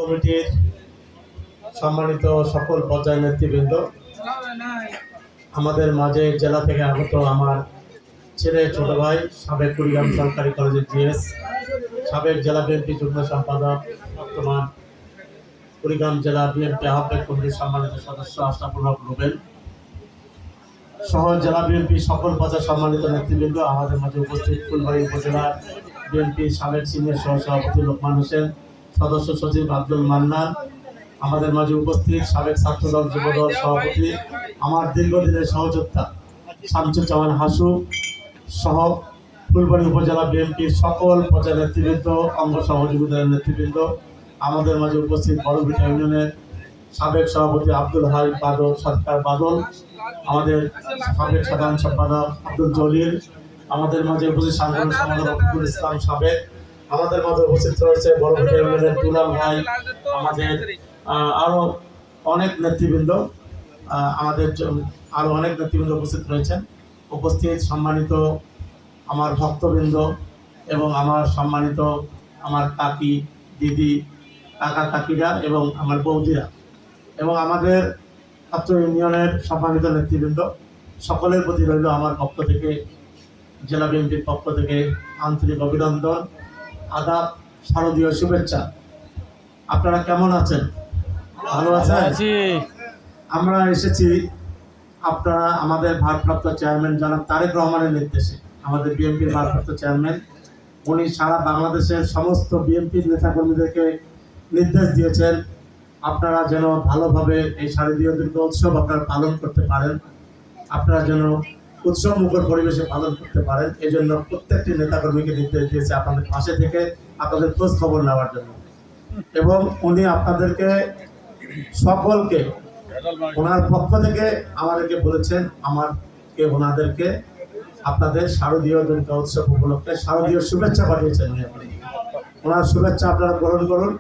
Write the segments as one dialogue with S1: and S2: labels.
S1: কমিটির সম্মানিত সকল পর্যায়ের নেতৃবৃন্দ, আমাদের মাঝে জেলা থেকে আগত আমার ছেলে ছোট ভাই সাবেক কুড়িগ্রাম সরকারি কলেজের জিএস, সাবেক জেলা বিএনপি যুগ্ম সম্পাদক, বর্তমান কুড়িগ্রাম জেলা বিএনপি আহ্বায়ক কমিটির সম্মানিত সদস্য আশরাফুল হক রুবেল সহ জেলা বিএনপি সকল পর্যায়ের সম্মানিত নেতৃবৃন্দ, আমাদের মাঝে উপস্থিত ফুলবাড়ী উপজেলার বিএনপি সাবেক সিনিয়র সহসভাপতি লোকমান হোসেন, সদস্য সচিব আব্দুল মান্নান, আমাদের মাঝে উপস্থিত সাবেক ছাত্রদল যুবদল সভাপতি আমার দীর্ঘদিনের সহযোদ্ধা শামসুজ্জামান হাসু সহ ফুলবাড়ী উপজেলা বিএনপির সকল পর্যায়ের নেতৃবৃন্দ, অঙ্গ সহযোগিতার নেতৃবৃন্দ, আমাদের মাঝে উপস্থিত বড়ভিটা ইউনিয়নের সাবেক সভাপতি আব্দুল হাই বাদল সরকার বাদল, আমাদের সাবেক সাধারণ সম্পাদক আব্দুল জলিল, আমাদের মাঝে উপস্থিত সাধারণ সম্পাদক আব্দুল ইসলাম সাবেক, আমাদের মাঝে উপস্থিত রয়েছে বড়ভিটা ইউনিয়নের দুলাল ভাই, আমাদের আরো অনেক নেতৃবৃন্দ, উপস্থিত রয়েছেন। উপস্থিত সম্মানিত আমার ভক্তবৃন্দ এবং আমার সম্মানিত আমার কাকি দিদি কাকা কাকিরা এবং আমার বৌদিরা এবং আমাদের ছাত্র ইউনিয়নের সম্মানিত নেতৃবৃন্দ, সকলের প্রতি রইল আমার পক্ষ থেকে, জেলা বিএনপির পক্ষ থেকে আন্তরিক অভিনন্দন, আদাব, শারদীয় শুভেচ্ছা। আপনারা কেমন আছেন? ভালো আছেন? আমরা এসেছি আপনারা আমাদের ভারপ্রাপ্ত চেয়ারম্যান জনাব তারেক রহমানের নির্দেশে, আমাদের বিএনপির ভারপ্রাপ্ত চেয়ারম্যান, উনি সারা বাংলাদেশের সমস্ত বিএনপির নেতাকর্মীদেরকে নির্দেশ দিয়েছেন আপনারা যেন ভালোভাবে এই শারদীয় দুর্গা উৎসব আপনারা পালন করতে পারেন, আপনারা যেন উৎসব মুখর পরিবেশে পালন করতে পারেন। এই জন্য প্রত্যেকটি নেতাকর্মীকে নির্দেশ দিয়েছে আপনাদের পাশে থেকে আপনাদের খোঁজ খবর নেওয়ার জন্য, এবং উনি আপনাদেরকে সকলকে ওনার পক্ষ থেকে আমাদেরকে বলেছেন ওনাদেরকে আপনাদের শারদীয় দুর্গা উৎসব উপলক্ষে শারদীয় শুভেচ্ছা পাঠিয়েছেন। ওনার শুভেচ্ছা আপনারা গ্রহণ করুন।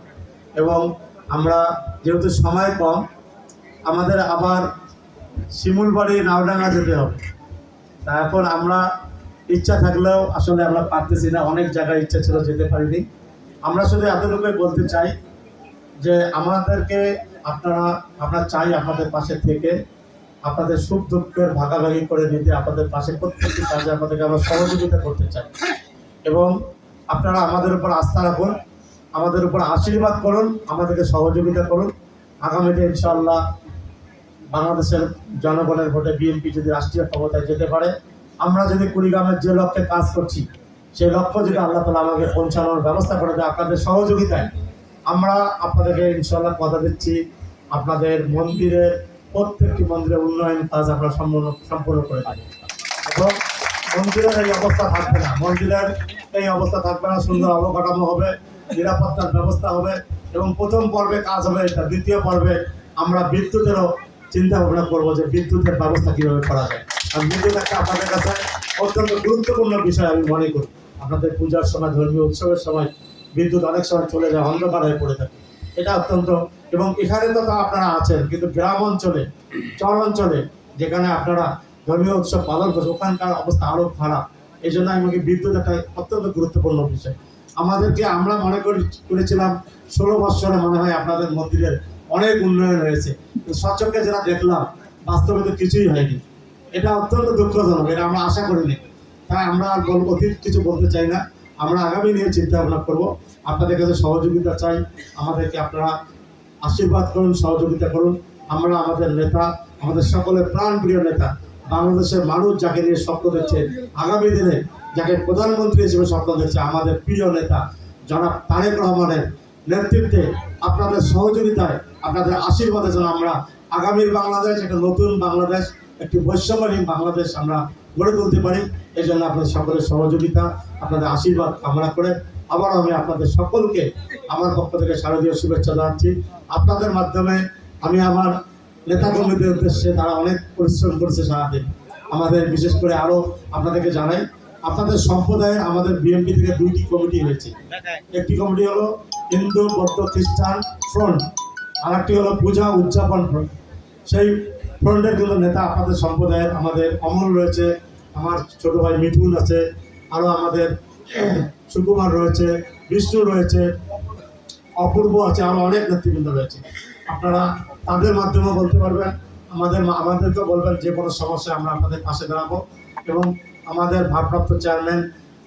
S1: এবং আমরা যেহেতু সময় কম, আমাদের আবার শিমুলবাড়ি নাওডাঙ্গা যেতে হবে, তা এখন আমরা ইচ্ছা থাকলেও আসলে আমরা পারতেছি না, অনেক জায়গায় ইচ্ছা ছিল যেতে পারিনি। আমরা শুধু এতটুকুই বলতে চাই যে আমাদেরকে আমরা চাই আপনাদের পাশে থেকে আপনাদের সুখ দুঃখের ভাগাভাগি করে নিতে, আপনাদের পাশে প্রত্যেকটি কাজে আপনাদেরকে আমরা সহযোগিতা করতে চাই, এবং আপনারা আমাদের উপর আস্থা রাখুন, আমাদের উপর আশীর্বাদ করুন, আমাদেরকে সহযোগিতা করুন। আগামীতে ইনশাআল্লাহ বাংলাদেশের জনগণের ভোটে বিএনপি যদি রাষ্ট্রীয় ক্ষমতায় যেতে পারে, আমরা যদি কুড়িগ্রামের যে লক্ষ্যে কাজ করছি সেই লক্ষ্য যদি আল্লাহ তাআলা আমাকে পৌঁছানোর ব্যবস্থা করে দেয় আপনাদের সহযোগিতায়, আমরা আপনাদেরকে ইনশাআল্লাহ কথা দিচ্ছি আপনাদের মন্দিরের প্রত্যেকটি মন্দিরের উন্নয়ন কাজ আমরা সম্পূর্ণ করে থাকি। এবং মন্দিরের এই অবস্থা থাকবে না, সুন্দর অবকাঠামো হবে, নিরাপত্তার ব্যবস্থা হবে, এবং প্রথম পর্বে কাজ হবে এটা। দ্বিতীয় পর্বে আমরা বিদ্যুতেরও চিন্তা ভাবনা করবো যে বিদ্যুতের ব্যবস্থা কীভাবে করা যায়। আর বিদ্যুৎ একটা আপনাদের কাছে অত্যন্ত গুরুত্বপূর্ণ বিষয় আমি মনে করি। আপনাদের পূজার সময়, ধর্মীয় উৎসবের সময় বিদ্যুৎ অনেক সময় চলে যায়, অন্ধকার হয়ে পড়ে থাকে, এটা অত্যন্ত। এবং এখানে তো আপনারা আছেন, কিন্তু গ্রাম অঞ্চলে, চর অঞ্চলে যেখানে আপনারা ধর্মীয় উৎসব পালন করছে ওখানকার অবস্থা আরও খারাপ। এই জন্য আমাকে বিদ্যুৎ একটা অত্যন্ত গুরুত্বপূর্ণ বিষয়। আমরা মনে করেছিলাম 16 বৎসরে মনে হয় আপনাদের মন্দিরের অনেক উন্নয়ন হয়েছে, সচক্ষে যেটা দেখলাম বাস্তবে তো কিছুই হয়নি। এটা অত্যন্ত দুঃখজনক, এটা আমরা আশা করিনি। তাই আমরা আর অতীত কিছু বলতে চাই না, আমরা আগামী নিয়ে চিন্তা ভাবনা করবো। আপনাদের কাছে সহযোগিতা চাই, আমাদেরকে আপনারা আশীর্বাদ করুন, সহযোগিতা করুন। আমরা আমাদের নেতা, আমাদের সকলের প্রাণপ্রিয় নেতা, বাংলাদেশের মানুষ যাকে নিয়ে স্বপ্ন দেখছে, আগামী দিনে যাকে প্রধানমন্ত্রী হিসেবে স্বপ্ন দেখছে, আমাদের প্রিয় নেতা জনাব তারেক রহমানের নেতৃত্বে আপনাদের সহযোগিতায়, আপনাদের আশীর্বাদে যেন আমরা আগামীর বাংলাদেশ, একটা নতুন বাংলাদেশ, একটি বৈষম্যহীন বাংলাদেশ আমরা গড়ে তুলতে পারি। এই জন্য আপনাদের সকলের সহযোগিতা, আপনাদের আশীর্বাদ কামনা করে আবার আমি আপনাদের সকলকে আমার পক্ষ থেকে শারদীয় শুভেচ্ছা জানাচ্ছি। আপনাদের মাধ্যমে আমি আমার নেতাকর্মীদের উদ্দেশ্যে, তারা অনেক পরিশ্রম করেছে সারাদিন, আমাদের বিশেষ করে আরও আপনাদেরকে জানাই, আপনাদের সম্প্রদায়ে আমাদের বিএনপি থেকে 2টি কমিটি হয়েছে। একটি কমিটি হলো হিন্দু বৌদ্ধ খ্রিস্টান ফ্রন্ট, আর একটি হলো পূজা উদযাপন ফ্রন্ট। সেই ফ্রন্টের কিন্তু নেতা আপনাদের সম্প্রদায়ের আমাদের অমল রয়েছে, আমার ছোট ভাই মিঠুন আছে, আরও আমাদের সুকুমার রয়েছে, বিষ্ণু রয়েছে, অপূর্ব আছে, আরো অনেক নেতৃবৃন্দ রয়েছে। আপনারা তাদের মাধ্যমে বলতে পারবেন, আমাদেরকে বলবেন যে কোনো সমস্যায় আমরা আপনাদের পাশে দাঁড়াবো। এবং আমাদের ভারপ্রাপ্ত চেয়ারম্যান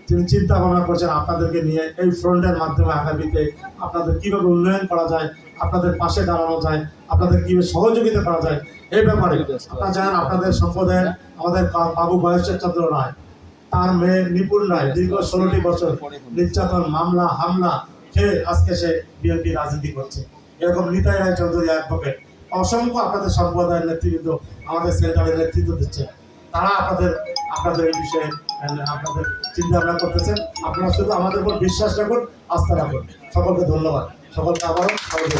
S1: তিনি চিন্তা ভাবনা করছেন আপনাদেরকে নিয়ে এই ফ্রন্টের মাধ্যমে আগামীতে আপনাদের কীভাবে উন্নয়ন করা যায়, আপনাদের পাশে দাঁড়ানো যায়, আপনাদের কীভাবে সহযোগিতা করা যায় এই ব্যাপারে। আপনারা জানেন আপনাদের সম্প্রদায়ের আমাদের বাবু বয়সের চন্দ্র রায়, তার মেয়ে নিপুণ রায় দীর্ঘ 16টি বছর নির্যাতন, মামলা, হামলা খেয়ে আজকে সে বিএনপি রাজনীতি করছে। এরকম নিতাই রায় চৌধুরী অ্যাডভোকেট, অসংখ্য আপনাদের সম্প্রদায়ের নেতৃবৃন্দ আমাদের সেন্টারের নেতৃত্ব দিচ্ছে। তারা আপনাদের এই বিষয়ে আপনাদের চিন্তা ভাবনা করতেছেন। আপনারা শুধু আমাদের উপর বিশ্বাস রাখুন, আস্থা রাখুন। সকলকে ধন্যবাদ, সকলকে আবারও সকলকে